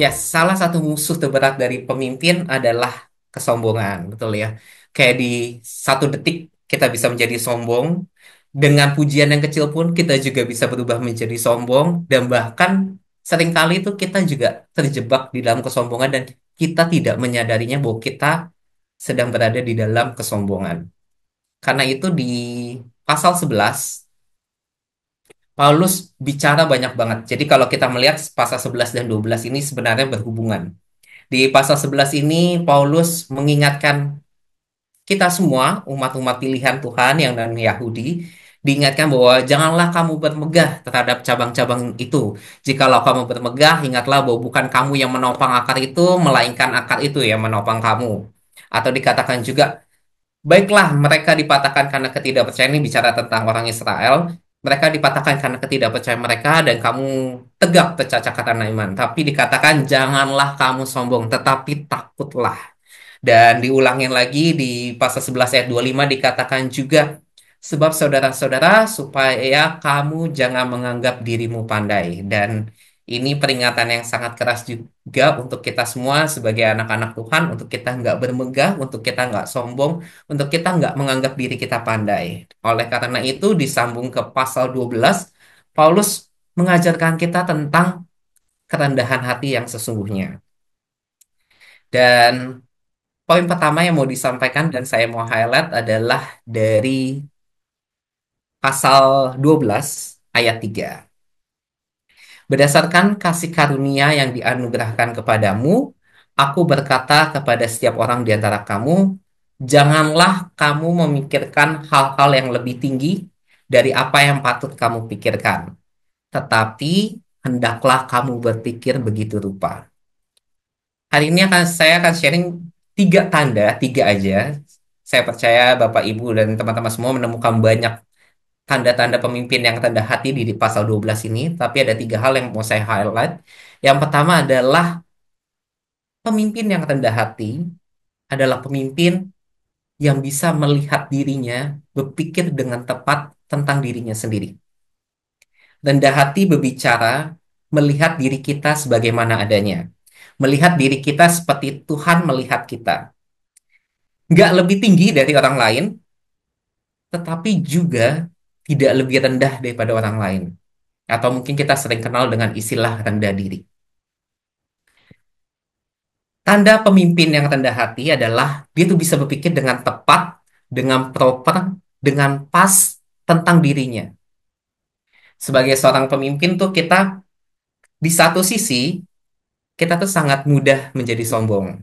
Ya, salah satu musuh terberat dari pemimpin adalah kesombongan, betul ya. Kayak di satu detik kita bisa menjadi sombong, dengan pujian yang kecil pun kita juga bisa berubah menjadi sombong, dan bahkan seringkali itu kita juga terjebak di dalam kesombongan dan kita tidak menyadarinya bahwa kita sedang berada di dalam kesombongan. Karena itu di pasal 11 Paulus bicara banyak banget. Jadi kalau kita melihat pasal 11 dan 12 ini sebenarnya berhubungan. Di pasal 11 ini Paulus mengingatkan kita semua umat-umat pilihan Tuhan yang dan Yahudi diingatkan bahwa janganlah kamu bermegah terhadap cabang-cabang itu. Jikalau kamu bermegah, ingatlah bahwa bukan kamu yang menopang akar itu, melainkan akar itu yang menopang kamu. Atau dikatakan juga, baiklah mereka dipatahkan karena ketidakpercayaan, ini bicara tentang orang Israel. Mereka dipatahkan karena ketidakpercayaan mereka dan kamu tegak tercacat karena iman. Tapi dikatakan janganlah kamu sombong, tetapi takutlah. Dan diulangin lagi di pasal 11 ayat 25 dikatakan juga, sebab saudara-saudara supaya kamu jangan menganggap dirimu pandai. Dan ini peringatan yang sangat keras juga untuk kita semua sebagai anak-anak Tuhan, untuk kita nggak bermegah, untuk kita nggak sombong, untuk kita nggak menganggap diri kita pandai. Oleh karena itu disambung ke pasal 12, Paulus mengajarkan kita tentang kerendahan hati yang sesungguhnya. Dan poin pertama yang mau disampaikan dan saya mau highlight adalah dari pasal 12 ayat 3. Berdasarkan kasih karunia yang dianugerahkan kepadamu, aku berkata kepada setiap orang di antara kamu, janganlah kamu memikirkan hal-hal yang lebih tinggi dari apa yang patut kamu pikirkan, tetapi hendaklah kamu berpikir begitu rupa. Hari ini saya akan sharing tiga tanda, tiga aja. Saya percaya Bapak, Ibu, dan teman-teman semua menemukan banyak tanda-tanda pemimpin yang rendah hati di pasal 12 ini. Tapi ada tiga hal yang mau saya highlight. Yang pertama adalah pemimpin yang rendah hati adalah pemimpin yang bisa melihat dirinya, berpikir dengan tepat tentang dirinya sendiri. Rendah hati berbicara melihat diri kita sebagaimana adanya. Melihat diri kita seperti Tuhan melihat kita. Nggak lebih tinggi dari orang lain, tetapi juga tidak lebih rendah daripada orang lain. Atau mungkin kita sering kenal dengan istilah rendah diri. Tanda pemimpin yang rendah hati adalah dia tuh bisa berpikir dengan tepat, dengan proper, dengan pas tentang dirinya. Sebagai seorang pemimpin tuh kita di satu sisi kita tuh sangat mudah menjadi sombong.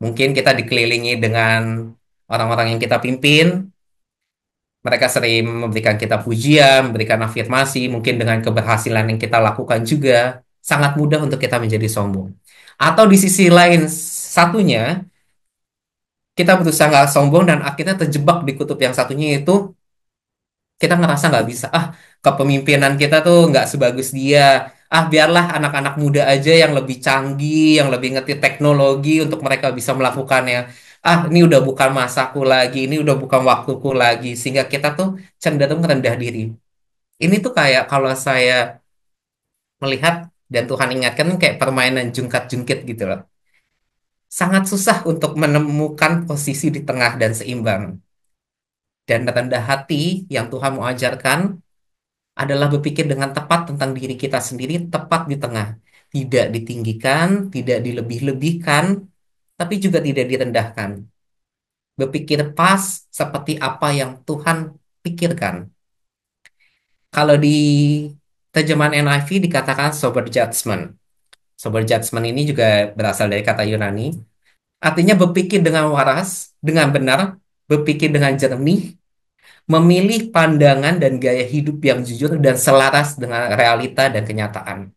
Mungkin kita dikelilingi dengan orang-orang yang kita pimpin, mereka sering memberikan kita pujian, memberikan afirmasi, mungkin dengan keberhasilan yang kita lakukan juga, sangat mudah untuk kita menjadi sombong. Atau di sisi lain satunya, kita berusaha nggak sombong dan akhirnya terjebak di kutub yang satunya itu, kita ngerasa nggak bisa. Ah, kepemimpinan kita tuh nggak sebagus dia. Ah, biarlah anak-anak muda aja yang lebih canggih, yang lebih ngerti teknologi untuk mereka bisa melakukannya. Ah, ini udah bukan masaku lagi, ini udah bukan waktuku lagi. Sehingga kita tuh cenderung rendah diri. Ini tuh kayak kalau saya melihat dan Tuhan ingatkan kayak permainan jungkat-jungkit gitu loh. Sangat susah untuk menemukan posisi di tengah dan seimbang. Dan rendah hati yang Tuhan mau ajarkan adalah berpikir dengan tepat tentang diri kita sendiri, tepat di tengah. Tidak ditinggikan, tidak dilebih-lebihkan, tapi juga tidak direndahkan. Berpikir pas seperti apa yang Tuhan pikirkan. Kalau di terjemahan NIV dikatakan sober judgment. Sober judgment ini juga berasal dari kata Yunani. Artinya berpikir dengan waras, dengan benar, berpikir dengan jernih, memilih pandangan dan gaya hidup yang jujur dan selaras dengan realita dan kenyataan.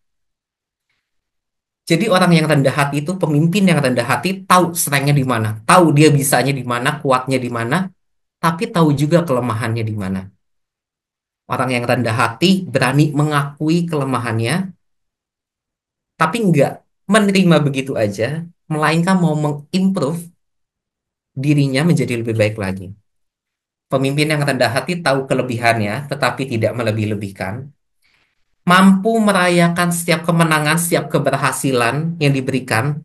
Jadi orang yang rendah hati itu, pemimpin yang rendah hati tahu strengthnya di mana, tahu dia bisanya di mana, kuatnya di mana, tapi tahu juga kelemahannya di mana. Orang yang rendah hati berani mengakui kelemahannya, tapi nggak menerima begitu aja, melainkan mau mengimprove dirinya menjadi lebih baik lagi. Pemimpin yang rendah hati tahu kelebihannya, tetapi tidak melebih-lebihkan. mampu merayakan setiap kemenangan, setiap keberhasilan yang diberikan,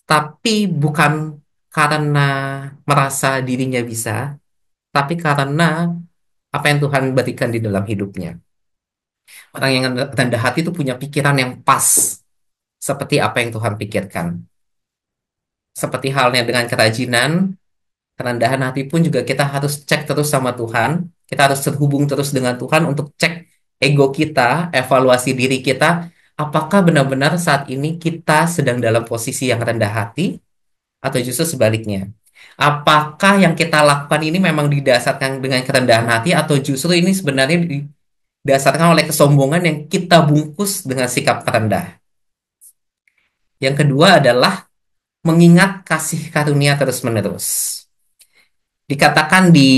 tapi bukan karena merasa dirinya bisa, tapi karena apa yang Tuhan berikan di dalam hidupnya. Orang yang rendah hati itu punya pikiran yang pas, seperti apa yang Tuhan pikirkan. Seperti halnya dengan kerajinan, kerendahan hati pun juga kita harus cek terus sama Tuhan. Kita harus terhubung terus dengan Tuhan untuk cek ego kita, evaluasi diri kita. Apakah benar-benar saat ini kita sedang dalam posisi yang rendah hati atau justru sebaliknya? Apakah yang kita lakukan ini memang didasarkan dengan kerendahan hati atau justru ini sebenarnya didasarkan oleh kesombongan yang kita bungkus dengan sikap rendah? Yang kedua adalah mengingat kasih karunia terus-menerus. Dikatakan di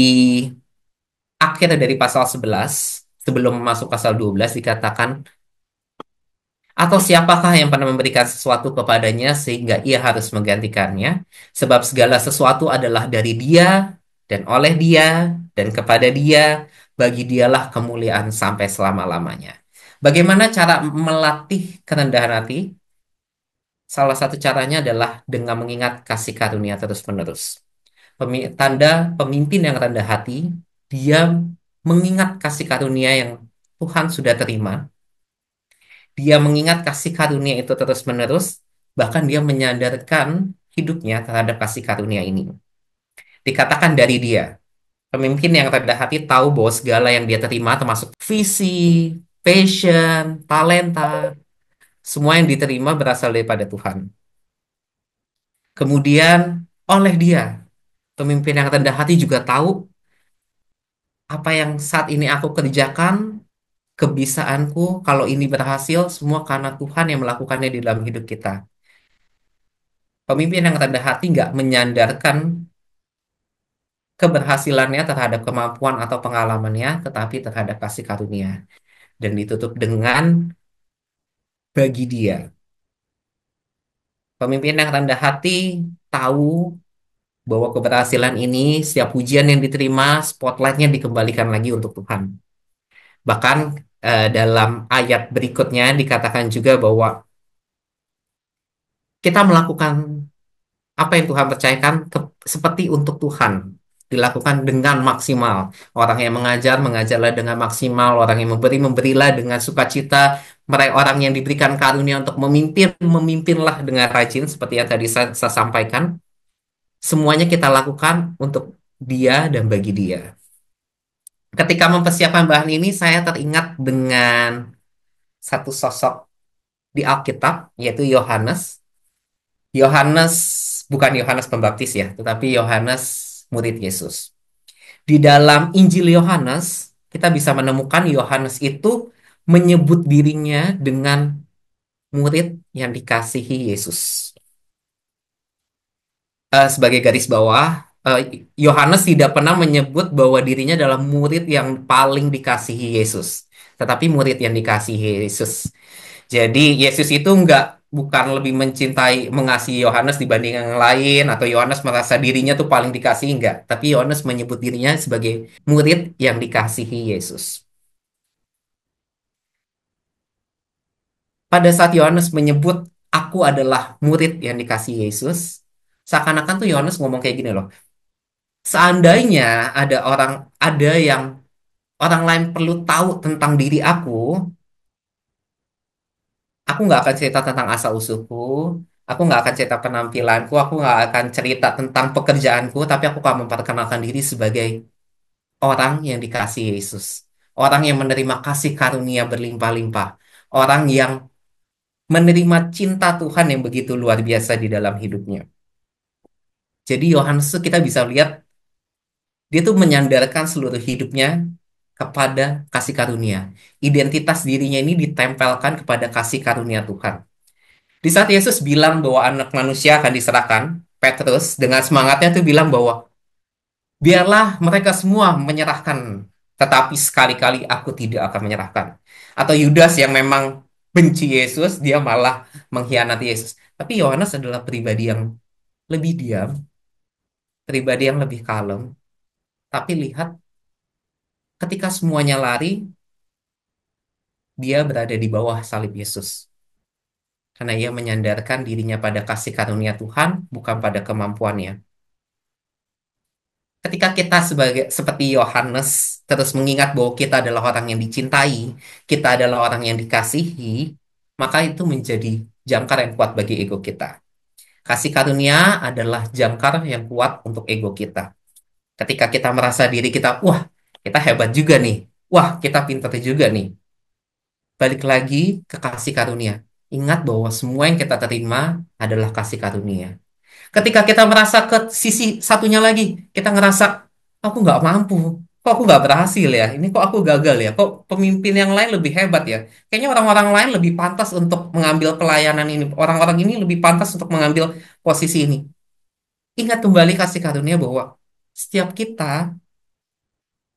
akhir dari pasal 11 sebelum masuk pasal 12 dikatakan, atau siapakah yang pernah memberikan sesuatu kepadanya sehingga ia harus menggantikannya? Sebab segala sesuatu adalah dari dia, dan oleh dia, dan kepada dia, bagi dialah kemuliaan sampai selama-lamanya. Bagaimana cara melatih kerendahan hati? Salah satu caranya adalah dengan mengingat kasih karunia terus-menerus. Tanda pemimpin yang rendah hati, dia mengingat kasih karunia yang Tuhan sudah terima. Dia mengingat kasih karunia itu terus-menerus, bahkan dia menyadarkan hidupnya terhadap kasih karunia ini. Dikatakan dari dia, pemimpin yang rendah hati tahu bahwa segala yang dia terima termasuk visi, passion, talenta, semua yang diterima berasal daripada Tuhan. Kemudian oleh dia, pemimpin yang rendah hati juga tahu apa yang saat ini aku kerjakan, kebisaanku, kalau ini berhasil, semua karena Tuhan yang melakukannya di dalam hidup kita. Pemimpin yang rendah hati nggak menyandarkan keberhasilannya terhadap kemampuan atau pengalamannya, tetapi terhadap kasih karunia. Dan ditutup dengan bagi dia. Pemimpin yang rendah hati tahu bahwa keberhasilan ini, setiap pujian yang diterima, spotlightnya dikembalikan lagi untuk Tuhan. Bahkan dalam ayat berikutnya dikatakan juga bahwa kita melakukan apa yang Tuhan percayakan seperti untuk Tuhan dilakukan dengan maksimal. Orang yang mengajar, mengajarlah dengan maksimal. Orang yang memberi, memberilah dengan sukacita. Mereka orang yang diberikan karunia untuk memimpin, memimpinlah dengan rajin seperti yang tadi saya sampaikan. Semuanya kita lakukan untuk dia dan bagi dia. Ketika mempersiapkan bahan ini, saya teringat dengan satu sosok di Alkitab, yaitu Yohanes. Yohanes bukan Yohanes Pembaptis ya, tetapi Yohanes murid Yesus. Di dalam Injil Yohanes, kita bisa menemukan Yohanes itu menyebut dirinya dengan murid yang dikasihi Yesus. Sebagai garis bawah, eh, Yohanes tidak pernah menyebut bahwa dirinya adalah murid yang paling dikasihi Yesus, tetapi murid yang dikasihi Yesus. Jadi Yesus itu bukan lebih mencintai, mengasihi Yohanes dibanding yang lain, atau Yohanes merasa dirinya tuh paling dikasihi, enggak. Tapi Yohanes menyebut dirinya sebagai murid yang dikasihi Yesus. Pada saat Yohanes menyebut, aku adalah murid yang dikasihi Yesus, seakan-akan tuh Yohanes ngomong kayak gini loh. Seandainya ada yang orang lain perlu tahu tentang diri aku nggak akan cerita tentang asal-usulku, aku nggak akan cerita penampilanku, aku nggak akan cerita tentang pekerjaanku, tapi aku akan memperkenalkan diri sebagai orang yang dikasihi Yesus, orang yang menerima kasih karunia berlimpah-limpah, orang yang menerima cinta Tuhan yang begitu luar biasa di dalam hidupnya. Jadi Yohanes tuh kita bisa lihat dia tuh menyandarkan seluruh hidupnya kepada kasih karunia. Identitas dirinya ini ditempelkan kepada kasih karunia Tuhan. Di saat Yesus bilang bahwa anak manusia akan diserahkan, Petrus dengan semangatnya tuh bilang bahwa biarlah mereka semua menyerahkan, tetapi sekali-kali aku tidak akan menyerahkan. Atau Yudas yang memang benci Yesus, dia malah mengkhianati Yesus. Tapi Yohanes adalah pribadi yang lebih diam, pribadi yang lebih kalem. Tapi lihat, ketika semuanya lari, dia berada di bawah salib Yesus. Karena ia menyandarkan dirinya pada kasih karunia Tuhan, bukan pada kemampuannya. Ketika kita sebagai seperti Yohanes terus mengingat bahwa kita adalah orang yang dicintai, kita adalah orang yang dikasihi, maka itu menjadi jangkar yang kuat bagi ego kita. Kasih karunia adalah jangkar yang kuat untuk ego kita. Ketika kita merasa diri kita, wah, kita hebat juga nih. Wah, kita pintar juga nih. Balik lagi ke kasih karunia. Ingat bahwa semua yang kita terima adalah kasih karunia. Ketika kita merasa ke sisi satunya lagi, kita ngerasa, aku nggak mampu. Kok aku nggak berhasil ya? Ini kok aku gagal ya? Kok pemimpin yang lain lebih hebat ya? Kayaknya orang-orang lain lebih pantas untuk mengambil pelayanan ini. Orang-orang ini lebih pantas untuk mengambil posisi ini. Ingat kembali kasih karunia bahwa setiap kita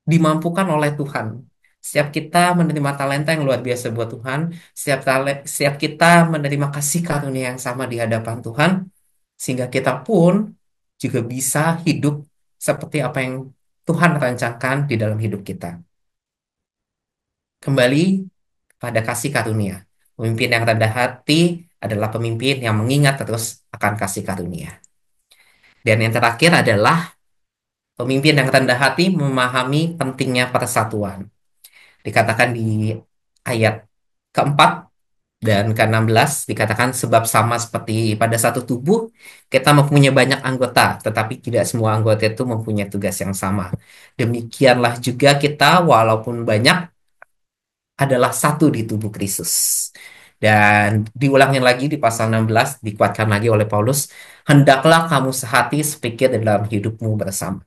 dimampukan oleh Tuhan. Setiap kita menerima talenta yang luar biasa buat Tuhan, setiap kita menerima kasih karunia yang sama di hadapan Tuhan, sehingga kita pun juga bisa hidup seperti apa yang Tuhan rancangkan di dalam hidup kita. Kembali pada kasih karunia. Pemimpin yang rendah hati adalah pemimpin yang mengingat terus akan kasih karunia. Dan yang terakhir adalah pemimpin yang rendah hati memahami pentingnya persatuan. Dikatakan di ayat keempat dan ke-16 dikatakan sebab sama seperti pada satu tubuh kita mempunyai banyak anggota tetapi tidak semua anggota itu mempunyai tugas yang sama. Demikianlah juga kita walaupun banyak adalah satu di tubuh Kristus. Dan diulangin lagi di pasal 16 dikuatkan lagi oleh Paulus, hendaklah kamu sehati sepikir dalam hidupmu bersama.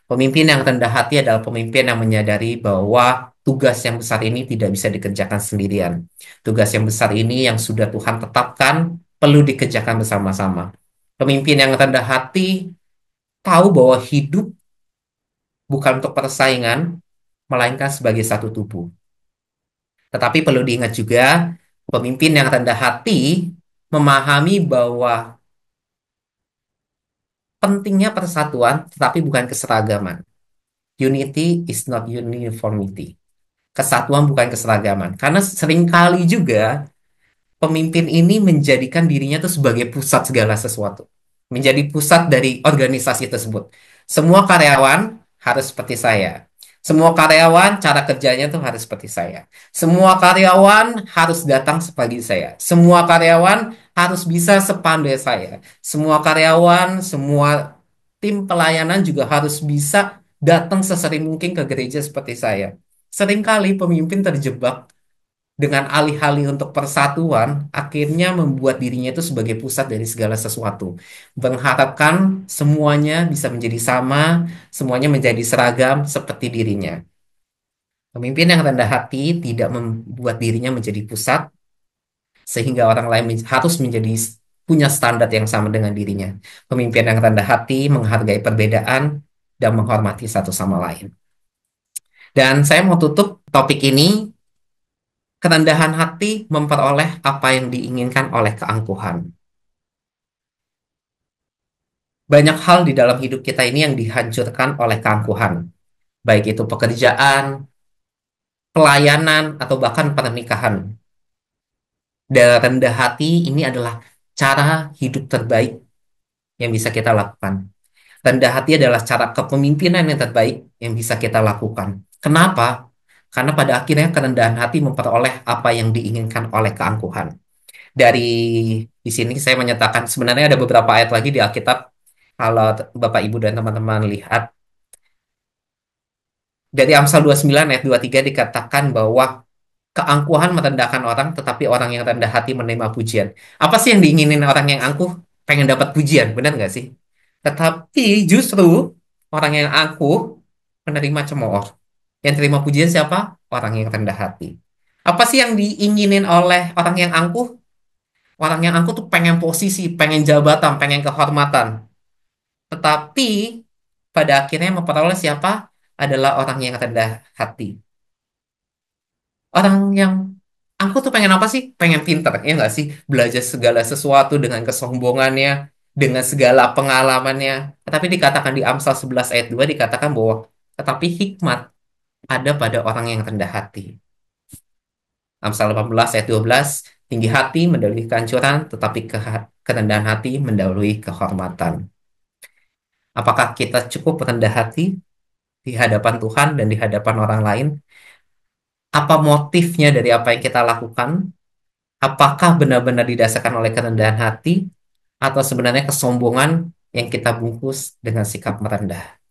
Pemimpin yang rendah hati adalah pemimpin yang menyadari bahwa tugas yang besar ini tidak bisa dikerjakan sendirian. Tugas yang besar ini yang sudah Tuhan tetapkan perlu dikerjakan bersama-sama. Pemimpin yang rendah hati tahu bahwa hidup bukan untuk persaingan, melainkan sebagai satu tubuh. Tetapi perlu diingat juga, pemimpin yang rendah hati memahami bahwa pentingnya persatuan, tetapi bukan keseragaman. Unity is not uniformity. Kesatuan bukan keseragaman. Karena seringkali juga pemimpin ini menjadikan dirinya tuh sebagai pusat segala sesuatu. Menjadi pusat dari organisasi tersebut. Semua karyawan harus seperti saya. Semua karyawan cara kerjanya tuh harus seperti saya. Semua karyawan harus datang sepagi saya. Semua karyawan harus bisa sepandai saya. Semua karyawan, semua tim pelayanan juga harus bisa datang sesering mungkin ke gereja seperti saya. Seringkali pemimpin terjebak dengan alih-alih untuk persatuan, akhirnya membuat dirinya itu sebagai pusat dari segala sesuatu. Mengharapkan semuanya bisa menjadi sama, semuanya menjadi seragam seperti dirinya. Pemimpin yang rendah hati tidak membuat dirinya menjadi pusat, sehingga orang lain harus menjadi punya standar yang sama dengan dirinya. Pemimpin yang rendah hati menghargai perbedaan dan menghormati satu sama lain. Dan saya mau tutup topik ini. Kerendahan hati memperoleh apa yang diinginkan oleh keangkuhan. Banyak hal di dalam hidup kita ini yang dihancurkan oleh keangkuhan, baik itu pekerjaan, pelayanan, atau bahkan pernikahan. Dan rendah hati ini adalah cara hidup terbaik yang bisa kita lakukan. Rendah hati adalah cara kepemimpinan yang terbaik yang bisa kita lakukan. Kenapa? Karena pada akhirnya kerendahan hati memperoleh apa yang diinginkan oleh keangkuhan. Dari di sini saya menyatakan sebenarnya ada beberapa ayat lagi di Alkitab. Kalau Bapak Ibu dan teman-teman lihat dari Amsal 29 ayat 23 dikatakan bahwa keangkuhan merendahkan orang tetapi orang yang rendah hati menerima pujian. Apa sih yang diinginin orang yang angkuh? Pengen dapat pujian, benar nggak sih? Tetapi justru orang yang angkuh menerima cemooh. Yang terima pujian siapa? Orang yang rendah hati. Apa sih yang diinginin oleh orang yang angkuh? Orang yang angkuh tuh pengen posisi, pengen jabatan, pengen kehormatan. Tetapi pada akhirnya yang memperoleh siapa? Adalah orang yang rendah hati. Orang yang angkuh tuh pengen apa sih? Pengen pinter, ya nggak sih? Belajar segala sesuatu dengan kesombongannya, dengan segala pengalamannya. Tetapi dikatakan di Amsal 11 ayat 2 dikatakan bahwa tetapi hikmat ada pada orang yang rendah hati. Amsal 18 ayat 12, tinggi hati mendahului kehancuran, tetapi kerendahan hati mendahului kehormatan. Apakah kita cukup rendah hati di hadapan Tuhan dan di hadapan orang lain? Apa motifnya dari apa yang kita lakukan? Apakah benar-benar didasarkan oleh kerendahan hati atau sebenarnya kesombongan yang kita bungkus dengan sikap merendah?